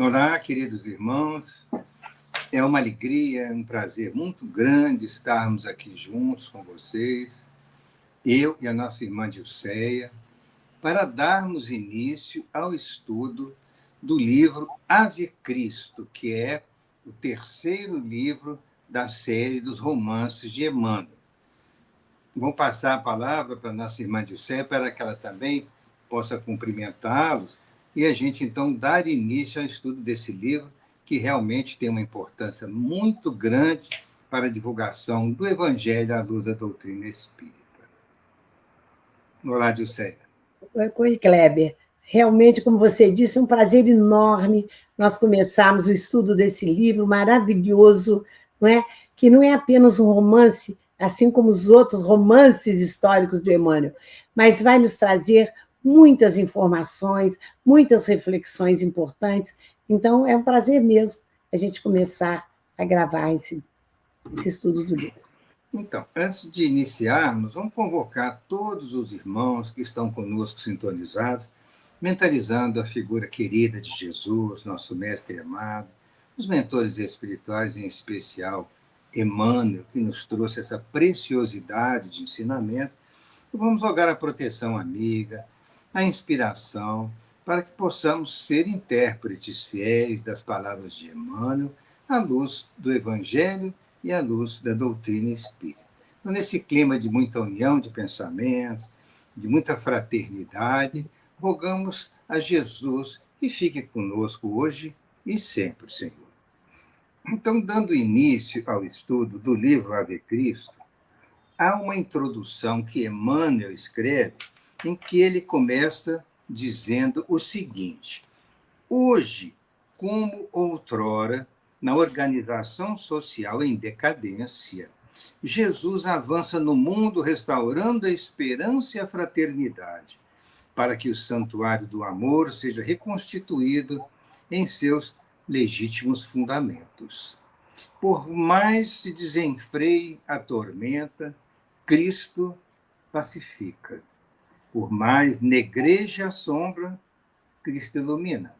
Olá, queridos irmãos. É uma alegria, é um prazer muito grande estarmos aqui juntos com vocês, eu e a nossa irmã Dilceia, para darmos início ao estudo do livro Ave Cristo, que é o terceiro livro da série dos romances de Emmanuel. Vou passar a palavra para a nossa irmã Dilceia para que ela também possa cumprimentá-los e a gente, então, dar início ao estudo desse livro, que realmente tem uma importância muito grande para a divulgação do Evangelho à luz da doutrina espírita. Olá, Dilceia. Oi, Kleber. Realmente, como você disse, é um prazer enorme nós começarmos o estudo desse livro maravilhoso, não é? Que não é apenas um romance, assim como os outros romances históricos de Emmanuel, mas vai nos trazer muitas informações, muitas reflexões importantes. Então, é um prazer mesmo a gente começar a gravar esse estudo do livro. Então, antes de iniciarmos, vamos convocar todos os irmãos que estão conosco sintonizados, mentalizando a figura querida de Jesus, nosso mestre amado, os mentores espirituais, em especial Emmanuel, que nos trouxe essa preciosidade de ensinamento. E vamos rogar a proteção amiga, a inspiração, para que possamos ser intérpretes fiéis das palavras de Emmanuel, à luz do Evangelho e à luz da doutrina espírita. Então, nesse clima de muita união de pensamentos, de muita fraternidade, rogamos a Jesus que fique conosco hoje e sempre, Senhor. Então, dando início ao estudo do livro Ave Cristo, há uma introdução que Emmanuel escreve, em que ele começa dizendo o seguinte: hoje, como outrora, na organização social em decadência, Jesus avança no mundo restaurando a esperança e a fraternidade, para que o santuário do amor seja reconstituído em seus legítimos fundamentos. Por mais se desenfreie a tormenta, Cristo pacifica. Por mais negreje a sombra, Cristo ilumina.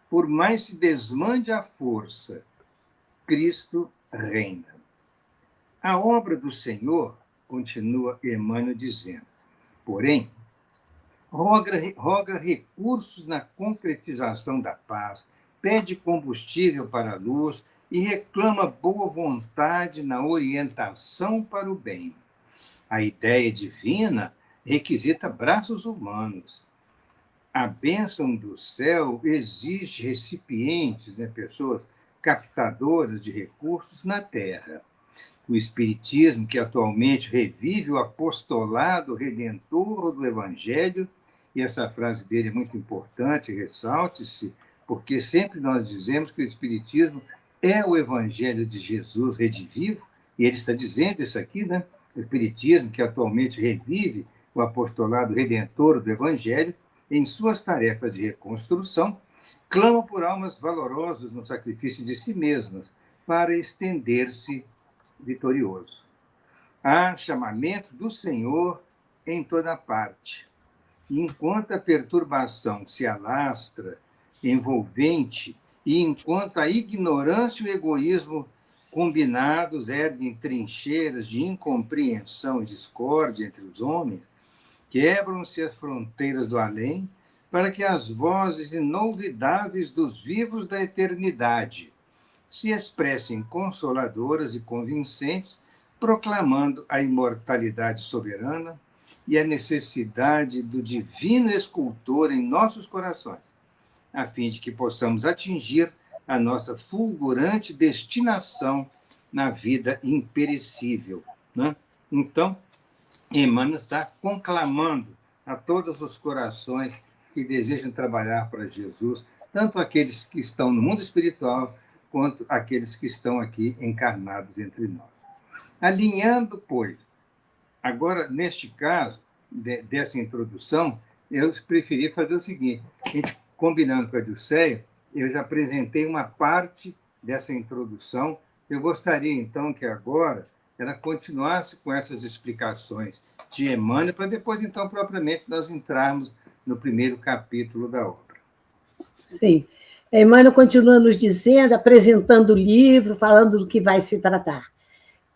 Por mais se desmande a força, Cristo reina. A obra do Senhor, continua Emmanuel dizendo, porém, roga recursos na concretização da paz, pede combustível para a luz e reclama boa vontade na orientação para o bem. A ideia divina requisita braços humanos. A bênção do céu exige recipientes, pessoas captadoras de recursos na terra. O Espiritismo, que atualmente revive o apostolado redentor do Evangelho, e essa frase dele é muito importante, ressalte-se, porque sempre nós dizemos que o Espiritismo é o Evangelho de Jesus redivivo, e ele está dizendo isso aqui, né? O Espiritismo, que atualmente revive o apostolado redentor do Evangelho, em suas tarefas de reconstrução, clama por almas valorosas no sacrifício de si mesmas, para estender-se vitorioso. Há chamamentos do Senhor em toda parte. E enquanto a perturbação se alastra, envolvente, e enquanto a ignorância e o egoísmo combinados erguem trincheiras de incompreensão e discórdia entre os homens, quebram-se as fronteiras do além para que as vozes inolvidáveis dos vivos da eternidade se expressem consoladoras e convincentes, proclamando a imortalidade soberana e a necessidade do divino escultor em nossos corações, a fim de que possamos atingir a nossa fulgurante destinação na vida imperecível. Né? Então, Emmanuel está conclamando a todos os corações que desejam trabalhar para Jesus, tanto aqueles que estão no mundo espiritual, quanto aqueles que estão aqui encarnados entre nós. Alinhando, pois, agora, neste caso, dessa introdução, eu preferi fazer o seguinte, a gente, combinando com a Dilceia, eu já apresentei uma parte dessa introdução, eu gostaria, então, que agora ela continuasse com essas explicações de Emmanuel, para depois, então, propriamente, nós entrarmos no primeiro capítulo da obra. Sim. Emmanuel continua nos dizendo, apresentando o livro, falando do que vai se tratar.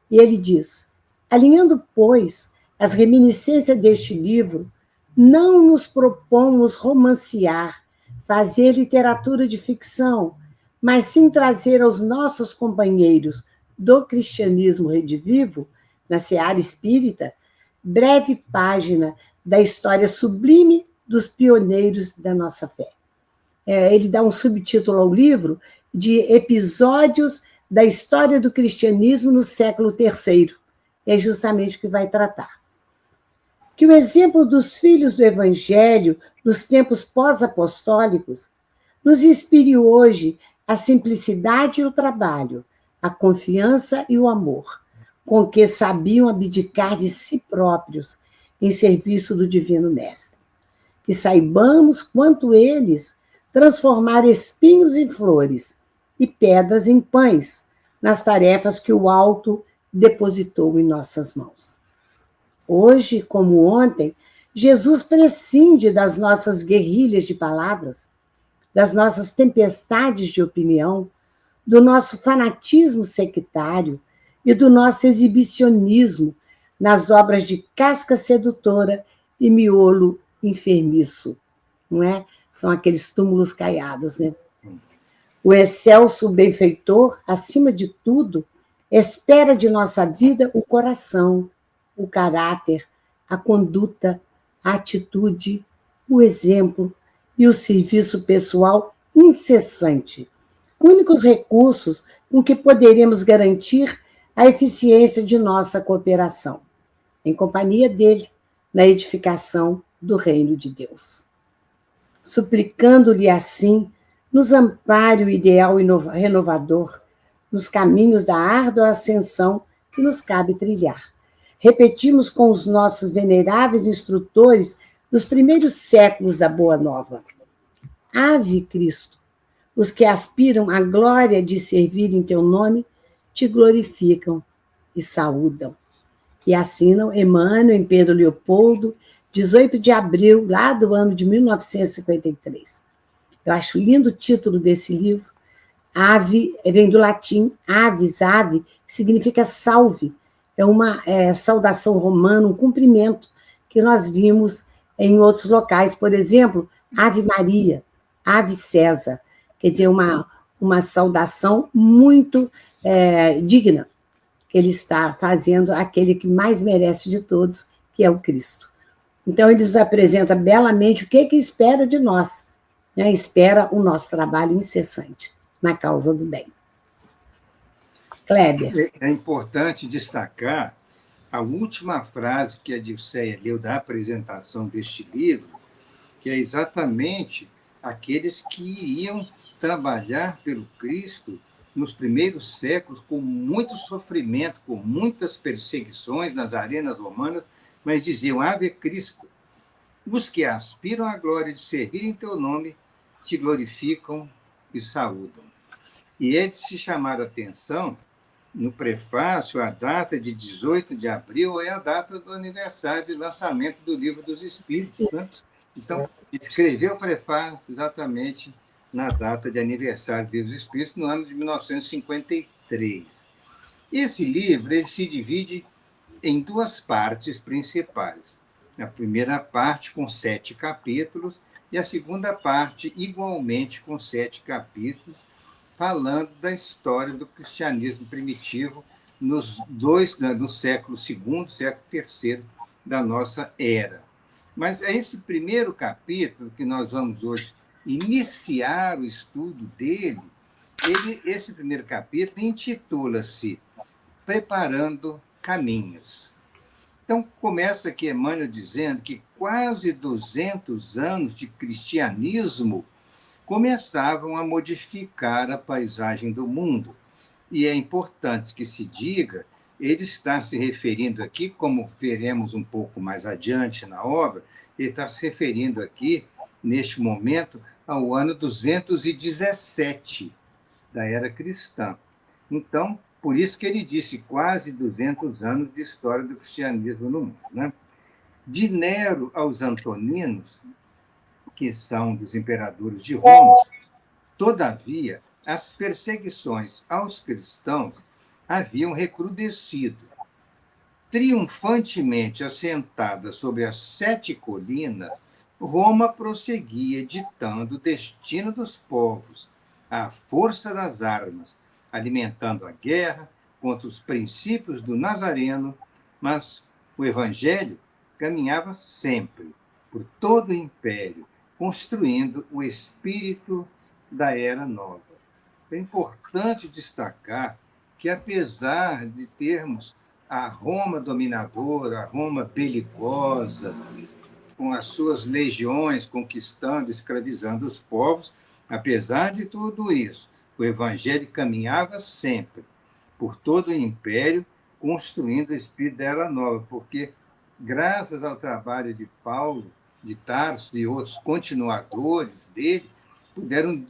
E ele diz: alinhando, pois, as reminiscências deste livro, não nos propomos romancear, fazer literatura de ficção, mas sim trazer aos nossos companheiros do cristianismo redivivo, na seara espírita, breve página da história sublime dos pioneiros da nossa fé. Ele dá um subtítulo ao livro de Episódios da História do Cristianismo no século III. É justamente o que vai tratar. Que o exemplo dos filhos do Evangelho nos tempos pós-apostólicos nos inspire hoje a simplicidade e o trabalho, a confiança e o amor, com que sabiam abdicar de si próprios em serviço do Divino Mestre. Que saibamos, quanto eles, transformar espinhos em flores e pedras em pães nas tarefas que o Alto depositou em nossas mãos. Hoje, como ontem, Jesus prescinde das nossas guerrilhas de palavras, das nossas tempestades de opinião, do nosso fanatismo sectário e do nosso exibicionismo nas obras de casca sedutora e miolo enfermiço, não é? São aqueles túmulos caiados, né? O excelso benfeitor, acima de tudo, espera de nossa vida o coração, o caráter, a conduta, a atitude, o exemplo e o serviço pessoal incessante, únicos recursos com que poderemos garantir a eficiência de nossa cooperação, em companhia dele, na edificação do reino de Deus. Suplicando-lhe assim, nos ampare o ideal renovador, nos caminhos da árdua ascensão que nos cabe trilhar. Repetimos com os nossos veneráveis instrutores dos primeiros séculos da Boa Nova: Ave Cristo, os que aspiram à glória de servir em teu nome, te glorificam e saúdam. E assinam Emmanuel em Pedro Leopoldo, 18 de abril, lá do ano de 1953. Eu acho lindo o título desse livro. Ave, vem do latim, avis, ave, que significa salve. É uma saudação romana, um cumprimento que nós vimos em outros locais. Por exemplo, Ave Maria, Ave César. Quer dizer, uma saudação muito digna, que ele está fazendo àquele que mais merece de todos, que é o Cristo. Então, ele nos apresenta belamente o que espera de nós, né? Espera o nosso trabalho incessante na causa do bem. Kleber. É importante destacar a última frase que a Dilceia leu da apresentação deste livro, que é exatamente aqueles que iriam trabalhar pelo Cristo nos primeiros séculos com muito sofrimento, com muitas perseguições nas arenas romanas, mas diziam: Ave Cristo, os que aspiram à glória de servir em teu nome te glorificam e saúdam. E eles se chamaram a atenção, no prefácio, a data de 18 de abril é a data do aniversário de lançamento do Livro dos Espíritos, né? Então, escreveu o prefácio exatamente na data de aniversário do Livro dos Espíritos, no ano de 1953. Esse livro ele se divide em duas partes principais. A primeira parte com 7 capítulos e a segunda parte igualmente com 7 capítulos, falando da história do cristianismo primitivo no século II, século III da nossa era. Mas é esse primeiro capítulo que nós vamos hoje iniciar o estudo dele. Esse primeiro capítulo intitula-se Preparando Caminhos. Então, começa aqui Emmanuel dizendo que quase 200 anos de cristianismo começavam a modificar a paisagem do mundo. E é importante que se diga, ele está se referindo aqui, como veremos um pouco mais adiante na obra, ele está se referindo aqui, neste momento, ao ano 217 da era cristã. Então, por isso que ele disse quase 200 anos de história do cristianismo no mundo, né? De Nero aos Antoninos, que são dos imperadores de Roma, Todavia, as perseguições aos cristãos haviam recrudescido. Triunfantemente assentada sobre as 7 colinas, Roma prosseguia ditando o destino dos povos, à força das armas, alimentando a guerra contra os princípios do Nazareno, mas o Evangelho caminhava sempre por todo o império, construindo o espírito da Era Nova. É importante destacar que, apesar de termos a Roma dominadora, a Roma belicosa, com as suas legiões conquistando, escravizando os povos, apesar de tudo isso, o Evangelho caminhava sempre por todo o império, construindo o espírito da Era Nova, porque, graças ao trabalho de Paulo, de Tarso e outros continuadores dele, puderam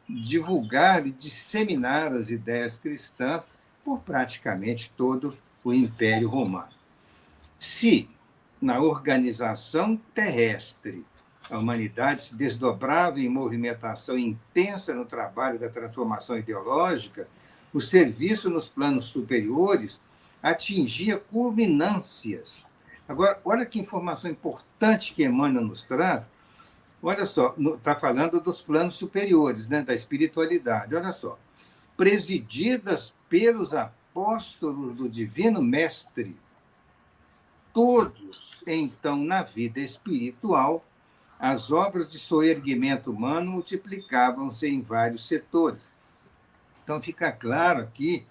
divulgar e disseminar as ideias cristãs por praticamente todo o Império Romano. Se, na organização terrestre, a humanidade se desdobrava em movimentação intensa no trabalho da transformação ideológica, o serviço nos planos superiores atingia culminâncias. Agora, olha que informação importante que Emmanuel nos traz. Olha só, está falando dos planos superiores, né, da espiritualidade. Olha só. Presididas pelos apóstolos do Divino Mestre, todos, então, na vida espiritual, as obras de soerguimento humano multiplicavam-se em vários setores. Então, fica claro aqui,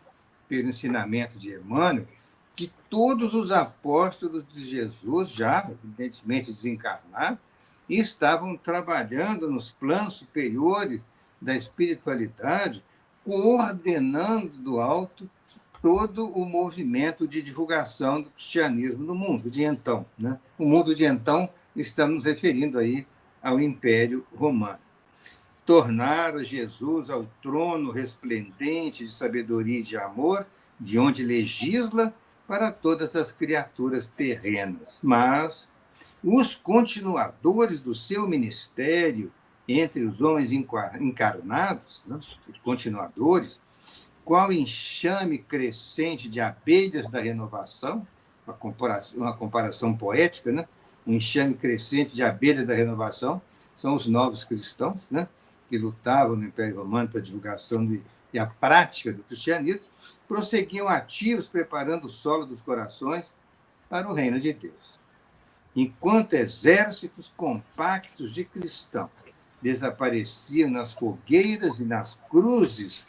pelo ensinamento de Emmanuel, que todos os apóstolos de Jesus, já evidentemente desencarnados, estavam trabalhando nos planos superiores da espiritualidade, coordenando do alto todo o movimento de divulgação do cristianismo no mundo de então. Né? O mundo de então, estamos nos referindo aí ao Império Romano. Tornaram Jesus ao trono resplendente de sabedoria e de amor, de onde legisla para todas as criaturas terrenas. Mas os continuadores do seu ministério entre os homens encarnados, né, os continuadores, qual enxame crescente de abelhas da renovação, uma comparação poética, né? Um enxame crescente de abelhas da renovação, são os novos cristãos, né? Que lutavam no Império Romano para a divulgação e a prática do cristianismo, prosseguiam ativos, preparando o solo dos corações para o reino de Deus. Enquanto exércitos compactos de cristãos desapareciam nas fogueiras e nas cruzes,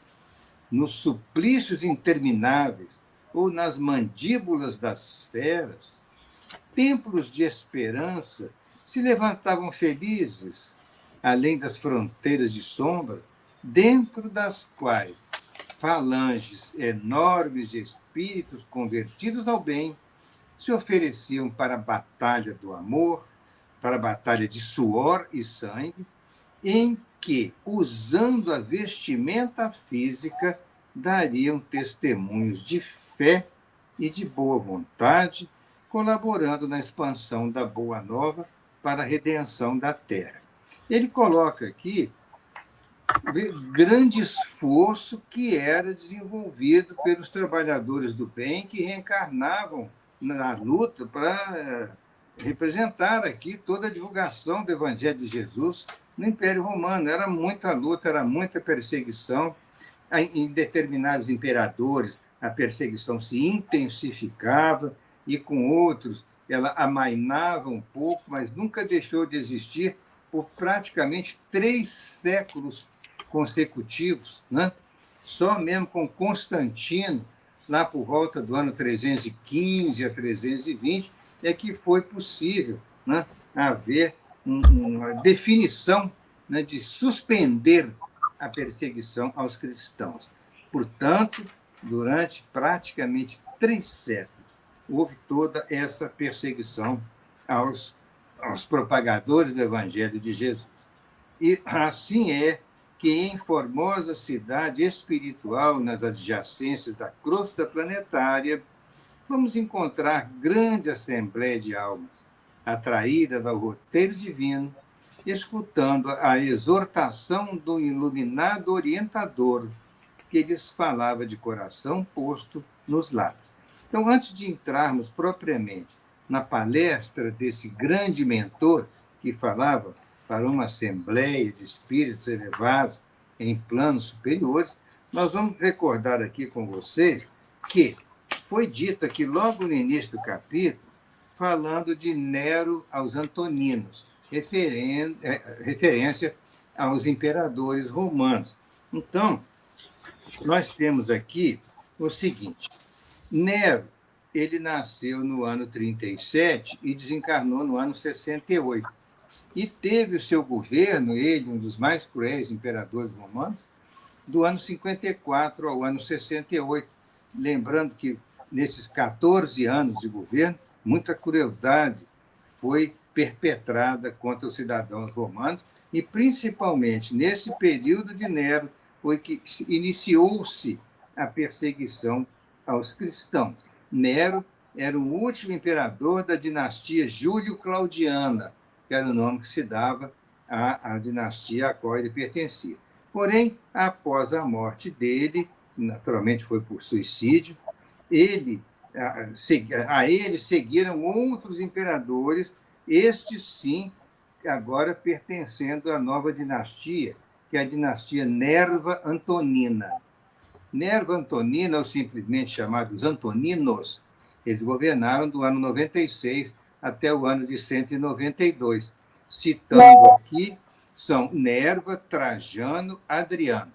nos suplícios intermináveis ou nas mandíbulas das feras, templos de esperança se levantavam felizes, além das fronteiras de sombra, dentro das quais falanges enormes de espíritos convertidos ao bem se ofereciam para a batalha do amor, para a batalha de suor e sangue, em que, usando a vestimenta física, dariam testemunhos de fé e de boa vontade, colaborando na expansão da Boa Nova para a redenção da Terra. Ele coloca aqui o grande esforço que era desenvolvido pelos trabalhadores do bem que reencarnavam na luta para representar aqui toda a divulgação do Evangelho de Jesus no Império Romano. Era muita luta, era muita perseguição. Em determinados imperadores, a perseguição se intensificava e com outros ela amainava um pouco, mas nunca deixou de existir por praticamente 3 séculos consecutivos, né? Só mesmo com Constantino, lá por volta do ano 315 a 320, é que foi possível, né, haver uma definição, né, de suspender a perseguição aos cristãos. Portanto, durante praticamente 3 séculos, houve toda essa perseguição aos propagadores do Evangelho de Jesus. E assim é que em formosa cidade espiritual, nas adjacências da crosta planetária, vamos encontrar grande assembleia de almas, atraídas ao roteiro divino, escutando a exortação do iluminado orientador, que lhes falava de coração posto nos lábios. Então, antes de entrarmos propriamente na palestra desse grande mentor que falava para uma assembleia de espíritos elevados em planos superiores, nós vamos recordar aqui com vocês que foi dito aqui logo no início do capítulo, falando de Nero aos Antoninos, referência aos imperadores romanos. Então, nós temos aqui o seguinte: Nero, ele nasceu no ano 37 e desencarnou no ano 68. E teve o seu governo, ele, um dos mais cruéis imperadores romanos, do ano 54 ao ano 68. Lembrando que, nesses 14 anos de governo, muita crueldade foi perpetrada contra os cidadãos romanos, e, principalmente, nesse período de Nero, foi que iniciou-se a perseguição aos cristãos. Nero era o último imperador da dinastia Júlio-Claudiana, que era o nome que se dava à dinastia a qual ele pertencia. Porém, após a morte dele, naturalmente foi por suicídio, a ele seguiram outros imperadores, estes sim, agora pertencendo à nova dinastia, que é a dinastia Nerva Antonina. Nerva Antonina, ou simplesmente chamados Antoninos, eles governaram do ano 96 até o ano de 192. Citando aqui, são Nerva, Trajano, Adriano,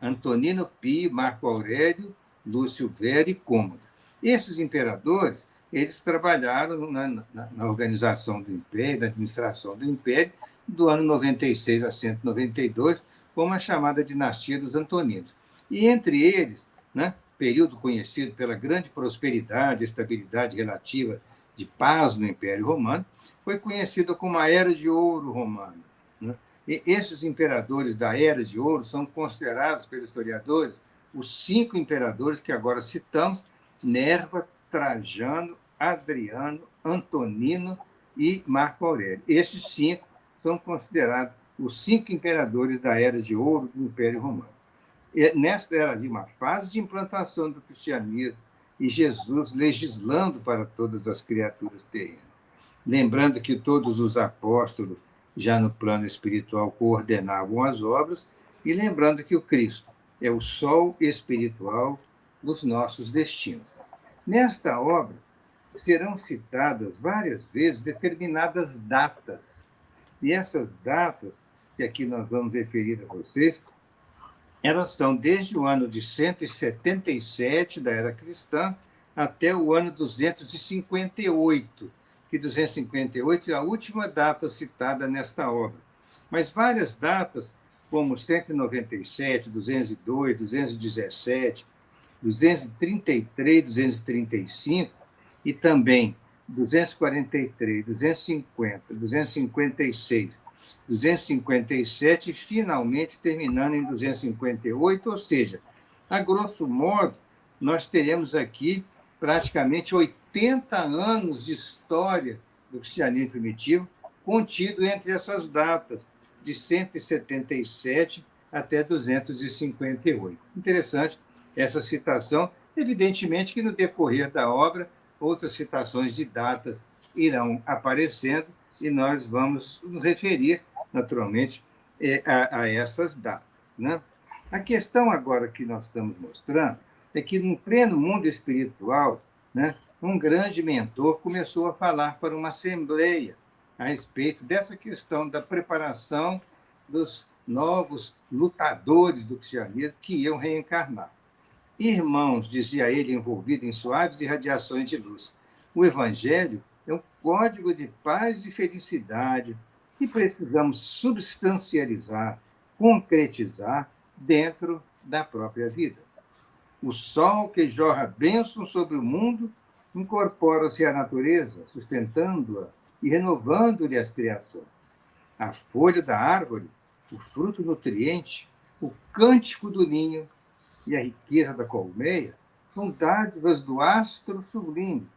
Antonino Pio, Marco Aurélio, Lúcio Vério e Cômodo. Esses imperadores, eles trabalharam na organização do Império, na administração do Império, do ano 96 a 192, como a chamada dinastia dos Antoninos. E entre eles, né, período conhecido pela grande prosperidade e estabilidade relativa de paz no Império Romano, foi conhecido como a Era de Ouro Romana. Né? E esses imperadores da Era de Ouro são considerados pelos historiadores os 5 imperadores que agora citamos: Nerva, Trajano, Adriano, Antonino e Marco Aurélio. Esses 5 são considerados os 5 imperadores da Era de Ouro do Império Romano. E nesta era de uma fase de implantação do cristianismo e Jesus legislando para todas as criaturas terrenas. Lembrando que todos os apóstolos, já no plano espiritual, coordenavam as obras, e lembrando que o Cristo é o sol espiritual dos nossos destinos. Nesta obra, serão citadas várias vezes determinadas datas, e essas datas, que aqui nós vamos referir a vocês, elas são desde o ano de 177 da era cristã até o ano 258, que 258 é a última data citada nesta obra. Mas várias datas, como 197, 202, 217, 233, 235 e também 243, 250, 256, 257 e finalmente terminando em 258, ou seja, a grosso modo, nós teremos aqui praticamente 80 anos de história do cristianismo primitivo contido entre essas datas, de 177 até 258. Interessante essa citação, evidentemente que no decorrer da obra outras citações de datas irão aparecendo e nós vamos nos referir, naturalmente, a essas datas. Né? A questão agora que nós estamos mostrando é que, no pleno mundo espiritual, né, um grande mentor começou a falar para uma assembleia a respeito dessa questão da preparação dos novos lutadores do cristianismo que iam reencarnar. Irmãos, dizia ele, envolvido em suaves irradiações de luz, o Evangelho é um código de paz e felicidade que precisamos substancializar, concretizar dentro da própria vida. O sol que jorra bênçãos sobre o mundo incorpora-se à natureza, sustentando-a e renovando-lhe as criações. A folha da árvore, o fruto nutriente, o cântico do ninho e a riqueza da colmeia são dádivas do astro sublime,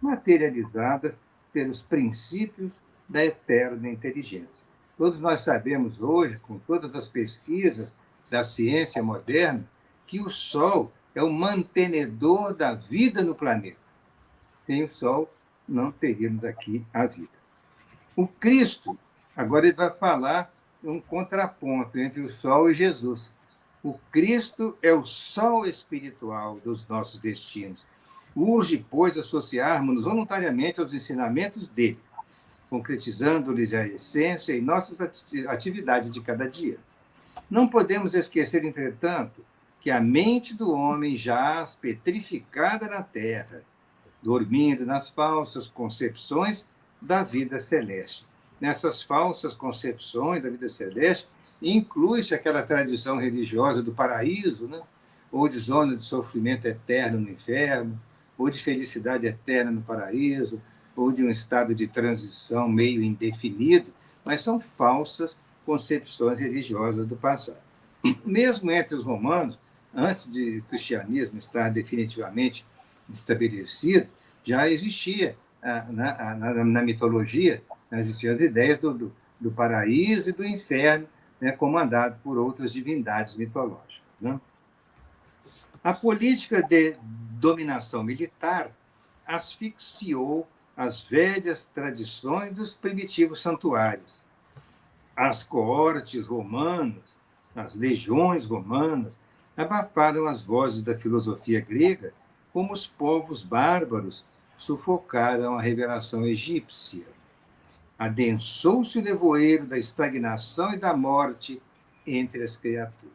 materializadas pelos princípios da eterna inteligência. Todos nós sabemos hoje, com todas as pesquisas da ciência moderna, que o Sol é o mantenedor da vida no planeta. Sem o Sol, não teríamos aqui a vida. O Cristo, agora ele vai falar um contraponto entre o Sol e Jesus. O Cristo é o sol espiritual dos nossos destinos. Urge, pois, associarmos-nos voluntariamente aos ensinamentos dele, concretizando-lhes a essência em nossas atividades de cada dia. Não podemos esquecer, entretanto, que a mente do homem jaz petrificada na terra, dormindo nas falsas concepções da vida celeste. Nessas falsas concepções da vida celeste, inclui-se aquela tradição religiosa do paraíso, né? Ou de zona de sofrimento eterno no inferno, ou de felicidade eterna no paraíso, ou de um estado de transição meio indefinido, mas são falsas concepções religiosas do passado. Mesmo entre os romanos, antes de o cristianismo estar definitivamente estabelecido, já existia na mitologia, existiam as ideias do paraíso e do inferno, né, comandado por outras divindades mitológicas. Né? A política de dominação militar asfixiou as velhas tradições dos primitivos santuários. As coortes romanas, as legiões romanas, abafaram as vozes da filosofia grega, como os povos bárbaros sufocaram a revelação egípcia. Adensou-se o nevoeiro da estagnação e da morte entre as criaturas.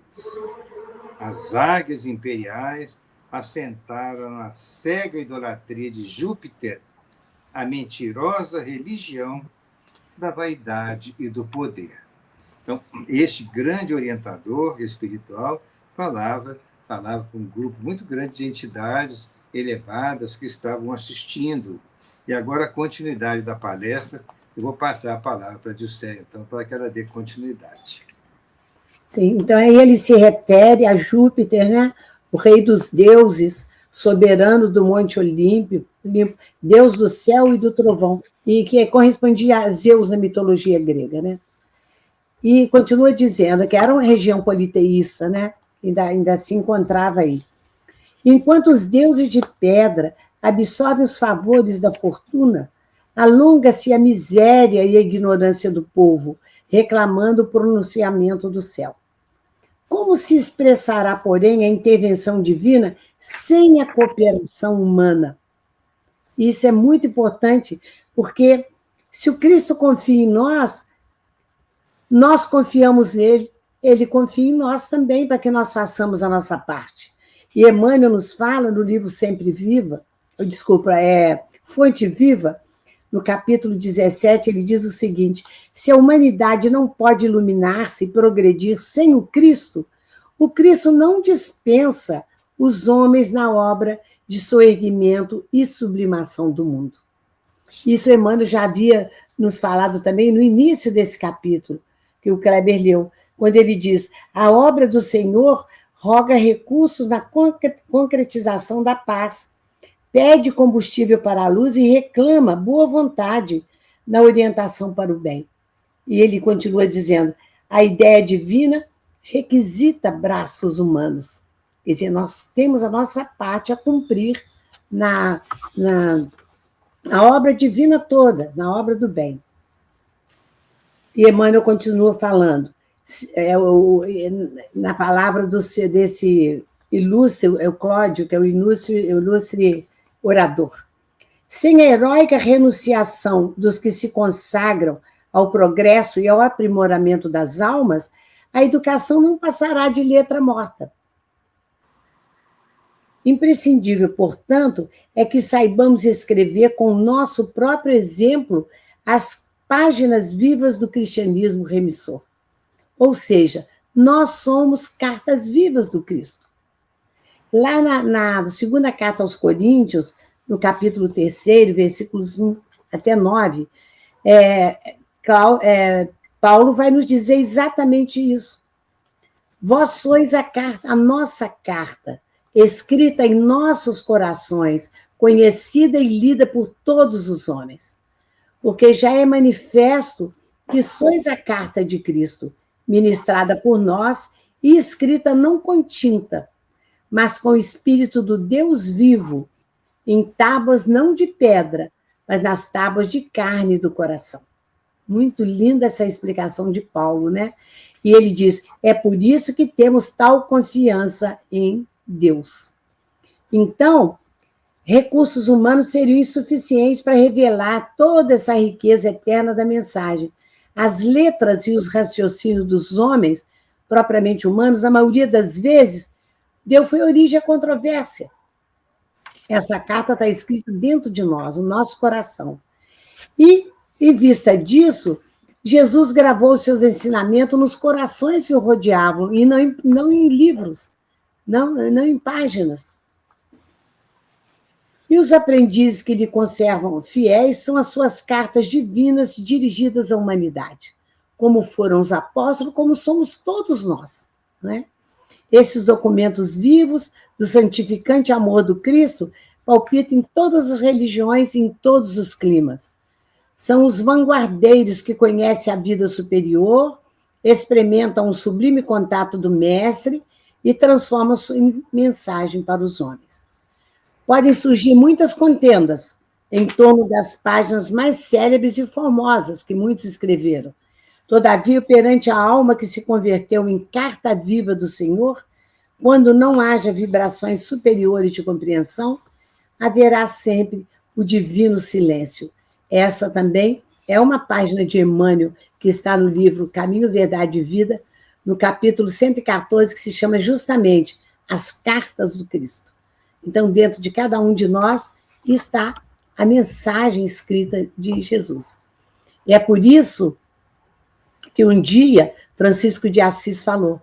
As águias imperiais assentaram na cega idolatria de Júpiter, a mentirosa religião da vaidade e do poder. Então, este grande orientador espiritual falava com um grupo muito grande de entidades elevadas que estavam assistindo. E agora, a continuidade da palestra, eu vou passar a palavra para a Dilceia, então, para que ela dê continuidade. Sim, então aí ele se refere a Júpiter, né? O rei dos deuses, soberano do Monte Olímpio, Deus do céu e do trovão, e que correspondia a Zeus na mitologia grega, né? E continua dizendo que era uma região politeísta, né? Ainda se encontrava aí. Enquanto os deuses de pedra absorvem os favores da fortuna, alonga-se a miséria e a ignorância do povo, reclamando o pronunciamento do céu. Como se expressará, porém, a intervenção divina sem a cooperação humana? Isso é muito importante, porque se o Cristo confia em nós, nós confiamos nele, ele confia em nós também, para que nós façamos a nossa parte. E Emmanuel nos fala no livro Sempre Viva, Fonte Viva, no capítulo 17, ele diz o seguinte: se a humanidade não pode iluminar-se e progredir sem o Cristo não dispensa os homens na obra de soerguimento e sublimação do mundo. Isso Emmanuel já havia nos falado também no início desse capítulo, que o Kleber leu, quando ele diz: a obra do Senhor roga recursos na concretização da paz, pede combustível para a luz e reclama boa vontade na orientação para o bem. E ele continua dizendo: a ideia divina requisita braços humanos. Quer dizer, nós temos a nossa parte a cumprir na obra divina toda, na obra do bem. E Emmanuel continua falando, na palavra desse ilustre, o Cláudio, que é o ilustre orador. Sem a heróica renunciação dos que se consagram ao progresso e ao aprimoramento das almas, a educação não passará de letra morta. Imprescindível, portanto, é que saibamos escrever com o nosso próprio exemplo as páginas vivas do cristianismo remissor. Ou seja, nós somos cartas vivas do Cristo. Lá na segunda carta aos Coríntios, no capítulo 3, versículos 1 até 9, Paulo vai nos dizer exatamente isso. Vós sois a nossa carta, escrita em nossos corações, conhecida e lida por todos os homens, porque já é manifesto que sois a carta de Cristo, ministrada por nós e escrita não com tinta, mas com o Espírito do Deus vivo, em tábuas não de pedra, mas nas tábuas de carne do coração. Muito linda essa explicação de Paulo, né? E ele diz, é por isso que temos tal confiança em Deus. Então, recursos humanos seriam insuficientes para revelar toda essa riqueza eterna da mensagem. As letras e os raciocínios dos homens, propriamente humanos, na maioria das vezes, foi origem à controvérsia. Essa carta está escrita dentro de nós, no nosso coração. E, em vista disso, Jesus gravou os seus ensinamentos nos corações que o rodeavam, e não em livros, não em páginas. E os aprendizes que lhe conservam fiéis são as suas cartas divinas dirigidas à humanidade, como foram os apóstolos, como somos todos nós, né? Esses documentos vivos do santificante amor do Cristo palpitam em todas as religiões e em todos os climas. São os vanguardeiros que conhecem a vida superior, experimentam um sublime contato do Mestre e transformam-se em mensagem para os homens. Podem surgir muitas contendas em torno das páginas mais célebres e formosas que muitos escreveram. Todavia, perante a alma que se converteu em carta viva do Senhor, quando não haja vibrações superiores de compreensão, haverá sempre o divino silêncio. Essa também é uma página de Emmanuel, que está no livro Caminho, Verdade e Vida, no capítulo 114, que se chama justamente As Cartas do Cristo. Então, dentro de cada um de nós está a mensagem escrita de Jesus. E é por isso que um dia Francisco de Assis falou: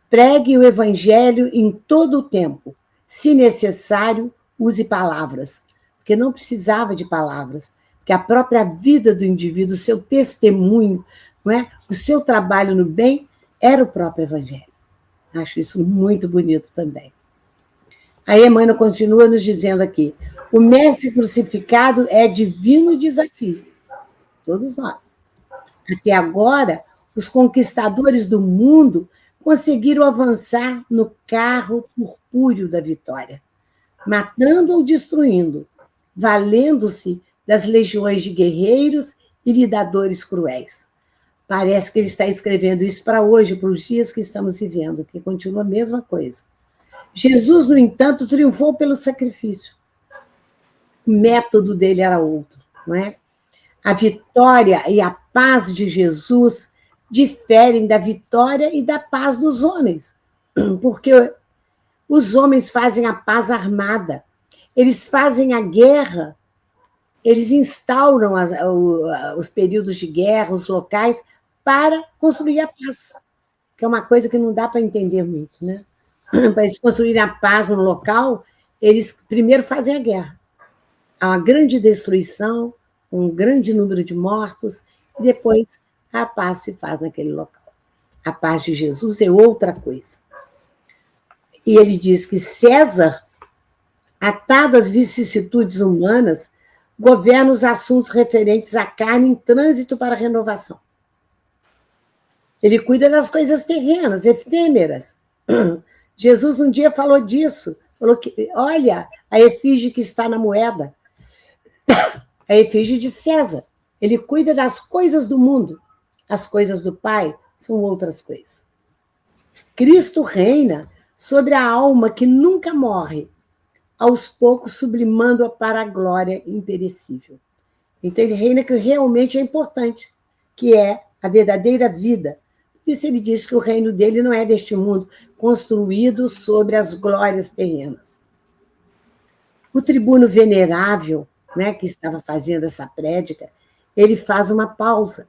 pregue o evangelho em todo o tempo, se necessário, use palavras, porque não precisava de palavras, porque a própria vida do indivíduo, o seu testemunho, não é? O seu trabalho no bem era o próprio evangelho. Acho isso muito bonito também. Aí Emmanuel continua nos dizendo aqui, o mestre crucificado é divino desafio, todos nós. Até agora, os conquistadores do mundo conseguiram avançar no carro purpúreo da vitória, matando ou destruindo, valendo-se das legiões de guerreiros e lidadores cruéis. Parece que ele está escrevendo isso para hoje, para os dias que estamos vivendo, que continua a mesma coisa. Jesus, no entanto, triunfou pelo sacrifício. O método dele era outro, não é? A vitória e a paz de Jesus diferem da vitória e da paz dos homens, porque os homens fazem a paz armada, eles fazem a guerra, eles instauram os períodos de guerra, os locais, para construir a paz, que é uma coisa que não dá para entender muito, né? Para eles construírem a paz no local, eles primeiro fazem a guerra. Há uma grande destruição, um grande número de mortos, e depois a paz se faz naquele local. A paz de Jesus é outra coisa. E ele diz que César, atado às vicissitudes humanas, governa os assuntos referentes à carne em trânsito para a renovação. Ele cuida das coisas terrenas, efêmeras. Jesus um dia falou disso, falou que, olha, a efígie que está na moeda, a efígie de César. Ele cuida das coisas do mundo. As coisas do Pai são outras coisas. Cristo reina sobre a alma que nunca morre, aos poucos sublimando-a para a glória imperecível. Então, ele reina que realmente é importante, que é a verdadeira vida. Por isso ele diz que o reino dele não é deste mundo, construído sobre as glórias terrenas. O tribuno venerável, né, que estava fazendo essa prédica, ele faz uma pausa,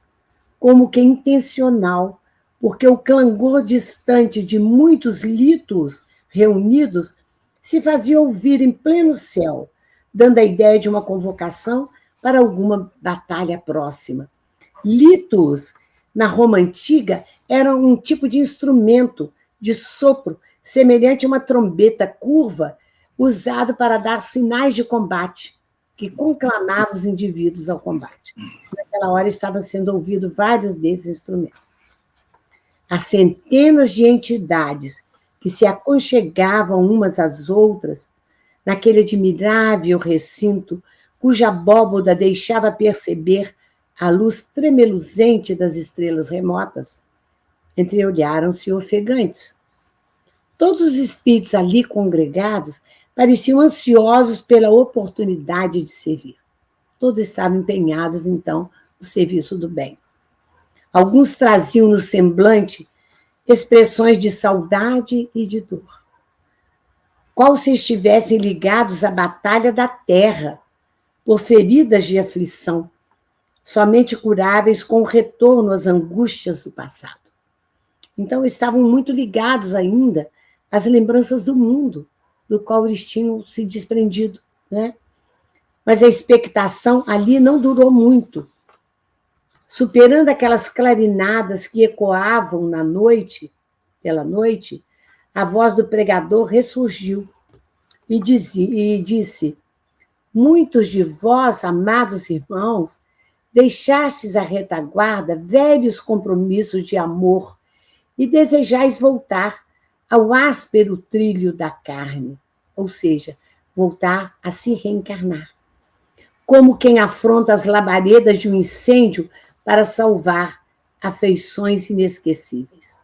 como que intencional, porque o clangor distante de muitos litos reunidos se fazia ouvir em pleno céu, dando a ideia de uma convocação para alguma batalha próxima. Litos, na Roma antiga, eram um tipo de instrumento de sopro, semelhante a uma trombeta curva, usado para dar sinais de combate, que conclamava os indivíduos ao combate. naquela hora estavam sendo ouvidos vários desses instrumentos. As centenas de entidades que se aconchegavam umas às outras, naquele admirável recinto, cuja abóboda deixava perceber a luz tremeluzente das estrelas remotas, entreolharam-se ofegantes. Todos os espíritos ali congregados pareciam ansiosos pela oportunidade de servir. Todos estavam empenhados, então, no serviço do bem. Alguns traziam no semblante expressões de saudade e de dor, qual se estivessem ligados à batalha da terra, por feridas de aflição, somente curáveis com o retorno às angústias do passado. Então, estavam muito ligados ainda às lembranças do mundo, do qual eles tinham se desprendido, né? Mas a expectação ali não durou muito. Superando aquelas clarinadas que ecoavam na noite, pela noite, a voz do pregador ressurgiu e disse: muitos de vós, amados irmãos, deixastes a retaguarda velhos compromissos de amor e desejais voltar ao áspero trilho da carne, ou seja, voltar a se reencarnar. Como quem afronta as labaredas de um incêndio para salvar afeições inesquecíveis.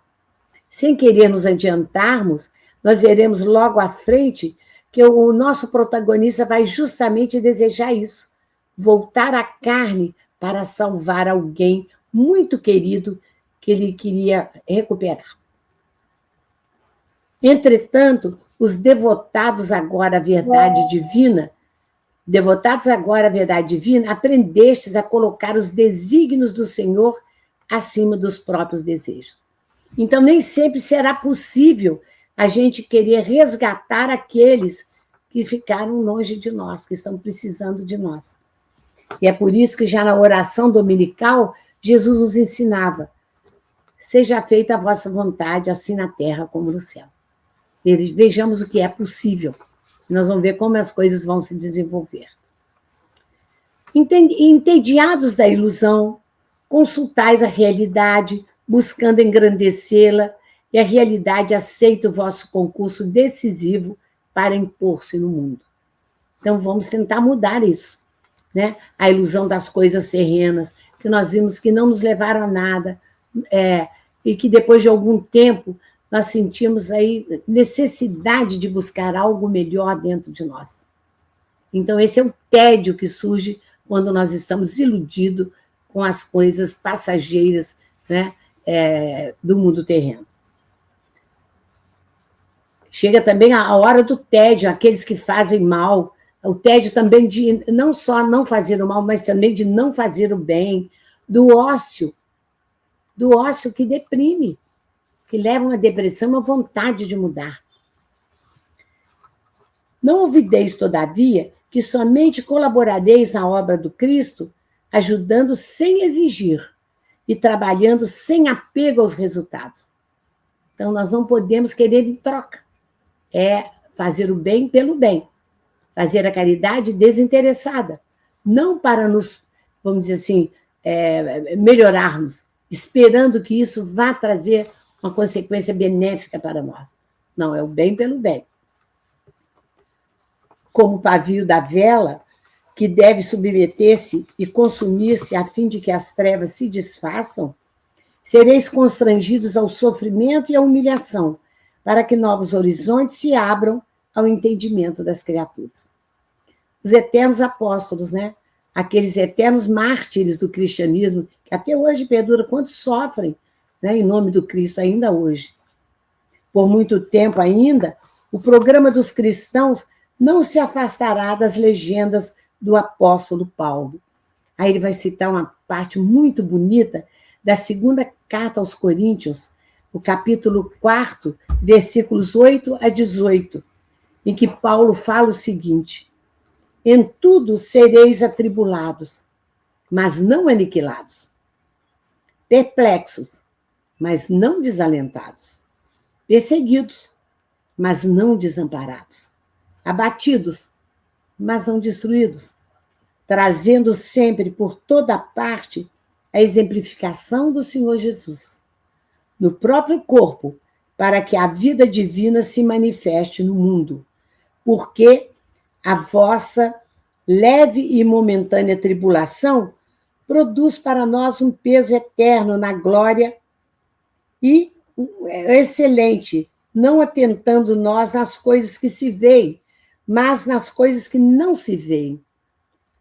Sem querer nos adiantarmos, nós veremos logo à frente que o nosso protagonista vai justamente desejar isso, voltar à carne para salvar alguém muito querido que ele queria recuperar. Entretanto, os devotados agora à verdade divina, aprendestes a colocar os desígnios do Senhor acima dos próprios desejos. Então, nem sempre será possível a gente querer resgatar aqueles que ficaram longe de nós, que estão precisando de nós. E é por isso que já na oração dominical, Jesus nos ensinava: seja feita a vossa vontade, assim na terra como no céu. Vejamos o que é possível. Nós vamos ver como as coisas vão se desenvolver. Entediados da ilusão, consultais a realidade, buscando engrandecê-la, e a realidade aceita o vosso concurso decisivo para impor-se no mundo. Então, vamos tentar mudar isso, né? A ilusão das coisas terrenas, que nós vimos que não nos levaram a nada, e que depois de algum tempo nós sentimos aí necessidade de buscar algo melhor dentro de nós. Então, esse é o tédio que surge quando nós estamos iludidos com as coisas passageiras, né, do mundo terreno. Chega também a hora do tédio, aqueles que fazem mal, o tédio também de não só não fazer o mal, mas também de não fazer o bem, do ócio que deprime, que leva a uma depressão, uma vontade de mudar. Não olvideis, todavia, que somente colaborareis na obra do Cristo, ajudando sem exigir e trabalhando sem apego aos resultados. Então, nós não podemos querer em troca. É fazer o bem pelo bem, fazer a caridade desinteressada, não para nos, vamos dizer assim, melhorarmos, esperando que isso vá trazer uma consequência benéfica para nós. Não, é o bem pelo bem. Como o pavio da vela, que deve submeter-se e consumir-se a fim de que as trevas se desfaçam, sereis constrangidos ao sofrimento e à humilhação, para que novos horizontes se abram ao entendimento das criaturas. Os eternos apóstolos, né? Aqueles eternos mártires do cristianismo, que até hoje perdura, quantos sofrem, né, em nome do Cristo ainda hoje. Por muito tempo ainda, o programa dos cristãos não se afastará das legendas do apóstolo Paulo. Aí ele vai citar uma parte muito bonita da segunda carta aos Coríntios, o capítulo 4, versículos 8 a 18, em que Paulo fala o seguinte: em tudo sereis atribulados, mas não aniquilados, perplexos, mas não desalentados, perseguidos, mas não desamparados, abatidos, mas não destruídos, trazendo sempre por toda parte a exemplificação do Senhor Jesus, no próprio corpo, para que a vida divina se manifeste no mundo, porque a vossa leve e momentânea tribulação produz para nós um peso eterno na glória e excelente, não atentando nós nas coisas que se veem, mas nas coisas que não se veem,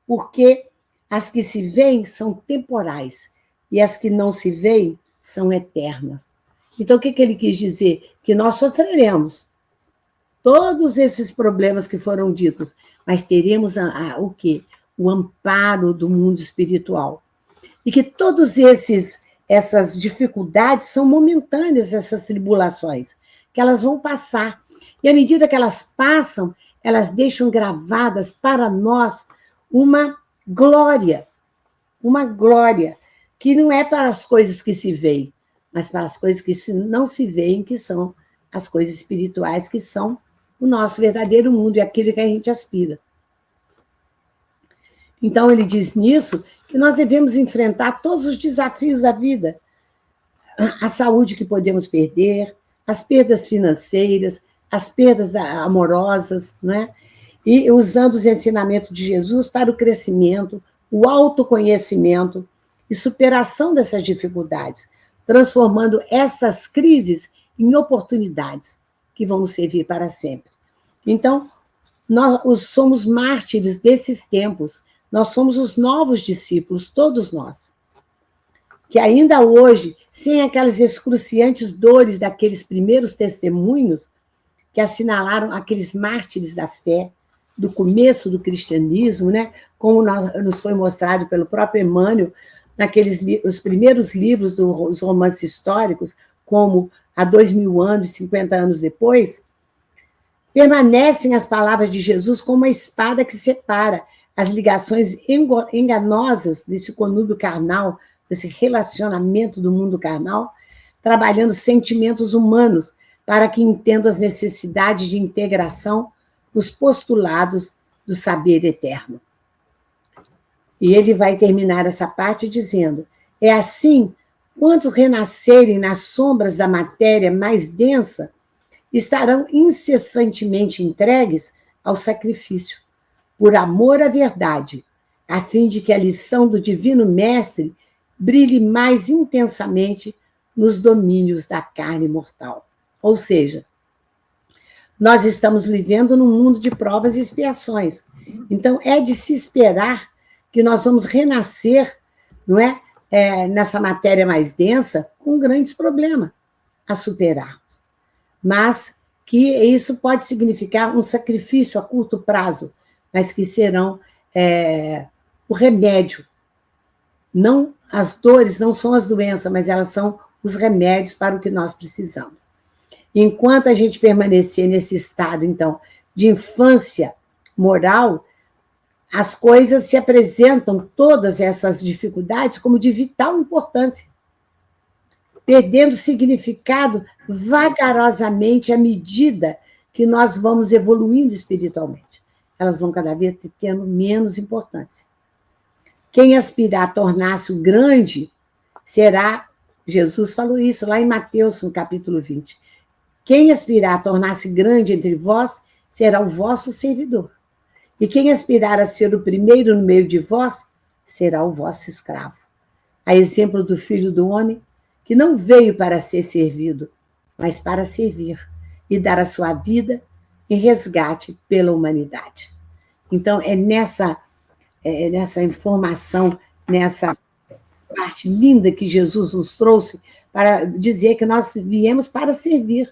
porque as que se veem são temporais e as que não se veem são eternas. Então, o que ele quis dizer? Que nós sofreremos todos esses problemas que foram ditos, mas teremos o quê? O amparo do mundo espiritual. E que todos essas dificuldades são momentâneas, essas tribulações, que elas vão passar. E à medida que elas passam, elas deixam gravadas para nós uma glória, que não é para as coisas que se veem, mas para as coisas que não se veem, que são as coisas espirituais, que são o nosso verdadeiro mundo e aquilo que a gente aspira. Então, ele diz nisso que nós devemos enfrentar todos os desafios da vida, a saúde que podemos perder, as perdas financeiras, as perdas amorosas, não é? E usando os ensinamentos de Jesus para o crescimento, o autoconhecimento e superação dessas dificuldades, transformando essas crises em oportunidades que vão nos servir para sempre. Então, nós somos mártires desses tempos, nós somos os novos discípulos, todos nós, que ainda hoje, sem aquelas excruciantes dores daqueles primeiros testemunhos que assinalaram aqueles mártires da fé, do começo do cristianismo, né? Como nos foi mostrado pelo próprio Emmanuel, os primeiros livros dos romances históricos, como há 2000 anos, 50 anos depois, permanecem as palavras de Jesus como uma espada que separa as ligações enganosas desse conúbio carnal, desse relacionamento do mundo carnal, trabalhando sentimentos humanos para que entendam as necessidades de integração nos postulados do saber eterno. E ele vai terminar essa parte dizendo: é assim, quantos renascerem nas sombras da matéria mais densa, estarão incessantemente entregues ao sacrifício, por amor à verdade, a fim de que a lição do Divino Mestre brilhe mais intensamente nos domínios da carne mortal. Ou seja, nós estamos vivendo num mundo de provas e expiações. Então, é de se esperar que nós vamos renascer, não é? Nessa matéria mais densa, com grandes problemas a superarmos. Mas que isso pode significar um sacrifício a curto prazo, mas que serão o remédio. Não, as dores não são as doenças, mas elas são os remédios para o que nós precisamos. Enquanto a gente permanecer nesse estado, então, de infância moral, as coisas se apresentam, todas essas dificuldades, como de vital importância, perdendo significado vagarosamente à medida que nós vamos evoluindo espiritualmente. Elas vão cada vez tendo menos importância. Quem aspirar a tornar-se o grande será, Jesus falou isso lá em Mateus, no capítulo 20, quem aspirar a tornar-se grande entre vós será o vosso servidor. E quem aspirar a ser o primeiro no meio de vós será o vosso escravo. A exemplo do Filho do Homem, que não veio para ser servido, mas para servir e dar a sua vida em resgate pela humanidade. Então, é nessa informação, nessa parte linda que Jesus nos trouxe para dizer que nós viemos para servir,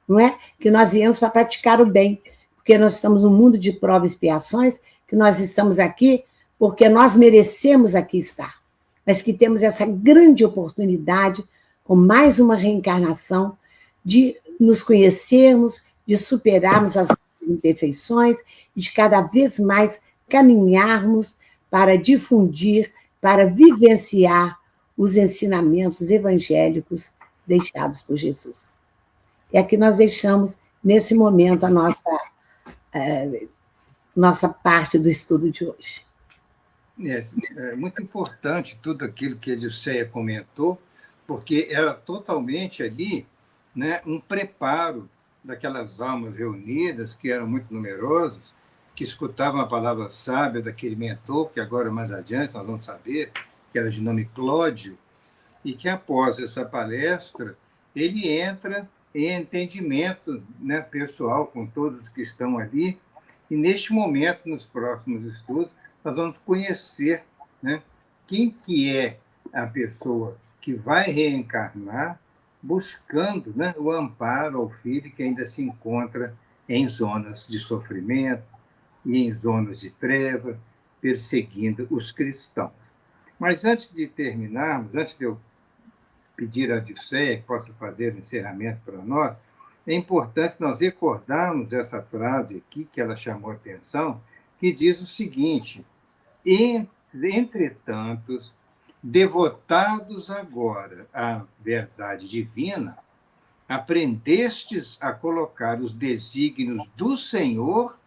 não é? Que nós viemos para praticar o bem, porque nós estamos num mundo de provas e expiações, que nós estamos aqui porque nós merecemos aqui estar, mas que temos essa grande oportunidade, com mais uma reencarnação, de nos conhecermos, de superarmos as nossas imperfeições e de cada vez mais caminharmos para difundir, para vivenciar os ensinamentos evangélicos deixados por Jesus. E aqui nós deixamos, nesse momento, a nossa parte do estudo de hoje. É muito importante tudo aquilo que a Edilceia comentou, porque era totalmente ali, né, um preparo daquelas almas reunidas, que eram muito numerosas, que escutavam a palavra sábia daquele mentor, que agora mais adiante nós vamos saber, que era de nome Clódio, e que após essa palestra ele entra em entendimento, né, pessoal com todos que estão ali, e neste momento, nos próximos estudos, nós vamos conhecer, né, quem que é a pessoa que vai reencarnar buscando, né, o amparo ao filho que ainda se encontra em zonas de sofrimento e em zonas de treva, perseguindo os cristãos. Mas antes de terminarmos, antes de eu pedir a Dilceia que possa fazer o encerramento para nós, é importante nós recordarmos essa frase aqui, que ela chamou a atenção, que diz o seguinte: entretanto, devotados agora à verdade divina, aprendestes a colocar os desígnios do Senhor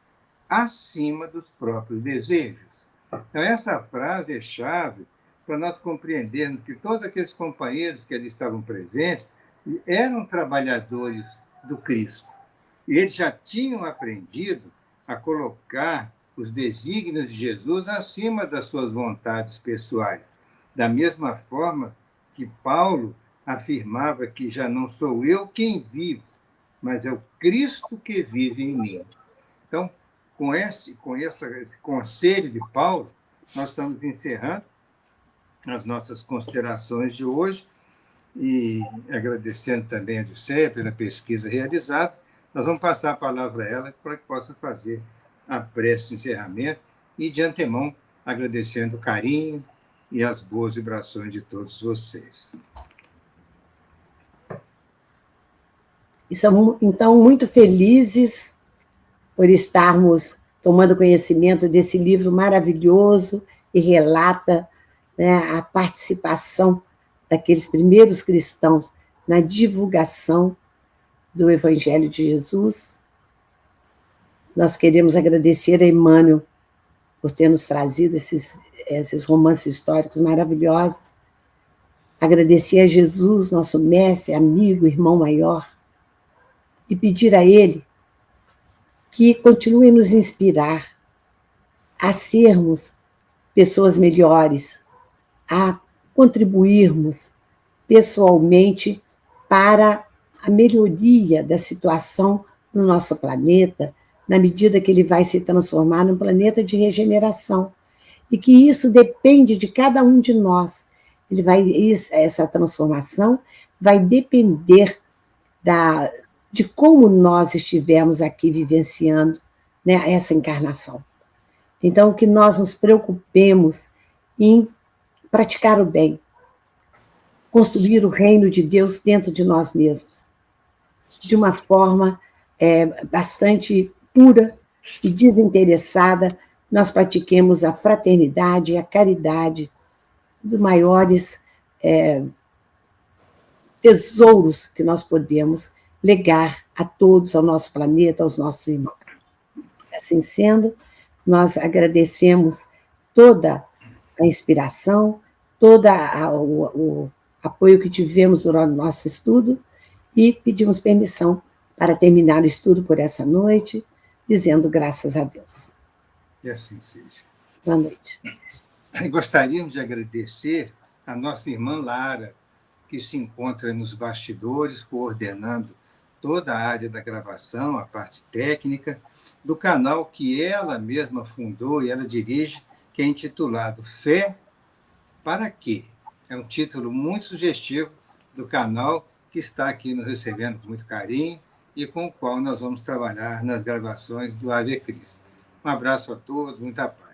acima dos próprios desejos. Então, essa frase é chave para nós compreendermos que todos aqueles companheiros que ali estavam presentes eram trabalhadores do Cristo. E eles já tinham aprendido a colocar os desígnios de Jesus acima das suas vontades pessoais. Da mesma forma que Paulo afirmava que já não sou eu quem vive, mas é o Cristo que vive em mim. Então, esse conselho de Paulo, nós estamos encerrando as nossas considerações de hoje e agradecendo também a Dilceia pela pesquisa realizada. Nós vamos passar a palavra a ela para que possa fazer a prece de encerramento e, de antemão, agradecendo o carinho e as boas vibrações de todos vocês. Estamos, então, muito felizes por estarmos tomando conhecimento desse livro maravilhoso e relata, né, a participação daqueles primeiros cristãos na divulgação do Evangelho de Jesus. Nós queremos agradecer a Emmanuel por ter nos trazido esses romances históricos maravilhosos. Agradecer a Jesus, nosso mestre, amigo, irmão maior, e pedir a Ele que continue a nos inspirar a sermos pessoas melhores, a contribuirmos pessoalmente para a melhoria da situação no nosso planeta, na medida que ele vai se transformar num planeta de regeneração. E que isso depende de cada um de nós. Essa transformação vai depender de como nós estivermos aqui vivenciando, né, essa encarnação. Então, que nós nos preocupemos em praticar o bem, construir o reino de Deus dentro de nós mesmos, de uma forma bastante pura e desinteressada. Nós pratiquemos a fraternidade e a caridade, dos maiores tesouros que nós podemos legar a todos, ao nosso planeta, aos nossos irmãos. Assim sendo, nós agradecemos toda a inspiração, todo o apoio que tivemos durante o nosso estudo e pedimos permissão para terminar o estudo por essa noite, dizendo graças a Deus. E assim seja. Boa noite. Gostaríamos de agradecer a nossa irmã Lara, que se encontra nos bastidores, coordenando toda a área da gravação, a parte técnica, do canal que ela mesma fundou e ela dirige, que é intitulado Fé para Quê? É um título muito sugestivo do canal, que está aqui nos recebendo com muito carinho e com o qual nós vamos trabalhar nas gravações do Ave Cristo. Um abraço a todos, muita paz.